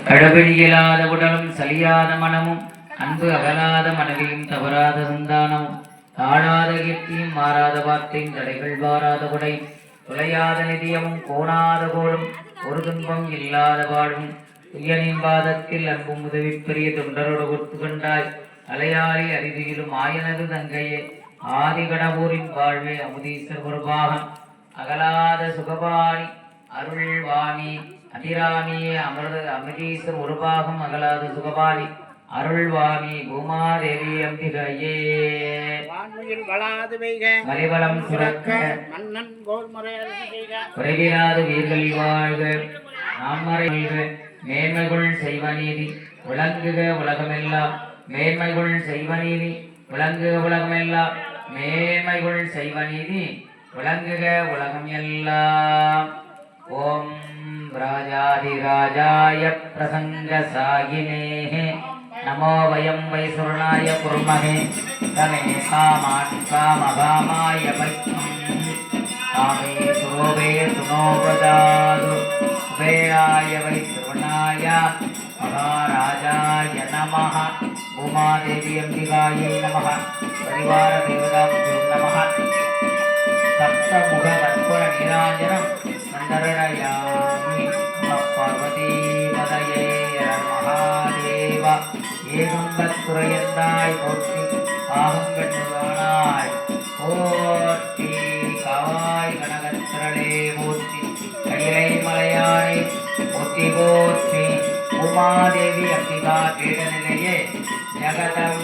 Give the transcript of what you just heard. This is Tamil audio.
கடபிடியலாத உடலும் சலியாத மனமும் அன்பு அகலாத மனைவியும் தவறாத சந்தானமும் தாழாத கீர்த்தியும் மாறாத வார்த்தையும் தடைகள் வாராத குடை துளையாத நிதியமும் கோணாத கோளும் ஒரு துன்பம் இல்லாத வாழ்வும் துயனின் பாதத்தில் அன்பும் உதவி பெரிய தொண்டரோடு ஒத்து கொண்டாய் அலையாளி அரிதியிலும் ஆயனது தங்கையே ஆதி கடவுரின் வாழ்வே அமுதீஸ்வர் ஒரு பாகம் அகலாத சுகபாணி அருள்வாணி அதிராணியே அமுதீஸ்வர் ஒரு பாகம் அகலாத சுகபாணி அருள்வாணி பூமாதேவி அம்பிகையே மலிவளம் சுரக்க மன்னன் குறைவிலாத வீர்கள் வாழ்க நான்மறைகள் மேன்மைகள் செய்வநீதி விளங்குக உலகமெல்லாம் மேன்மைகள் செய்வநீதி விளங்குக உலகமெல்லாம் மேன்மைகள் செய்வநீதி விளங்குக உலகம் எல்லாம். ஓம் ராஜாதிராஜாய பிரசங்க சாயினே நமோ வயம் வைசுரணாய குர்மஹே தமே காமான் காமகாமாய பைக்கம் காமே சுரோபே சுனோபதாது குபேராய வைசுரணாய மகாராஜாய நமः பூமாதேவி அம்பிகாயை நமः பரிவார தேவதாப்யோ நமः சப்தமுக கற்பூர நீராஞ்சனம் மந்தரயாமி பார்வதி பதயே மகாதேவ ஏகம்பத்துறையந்தாய் போற்றி பாகங்கண்ணுவானாய் போற்றி காவாய் கனகத்திரளே போற்றி கையிலை மலையானை போற்றி போற்றி உமாதேவி அம்பிகா பீடநிலையே ஜகதம்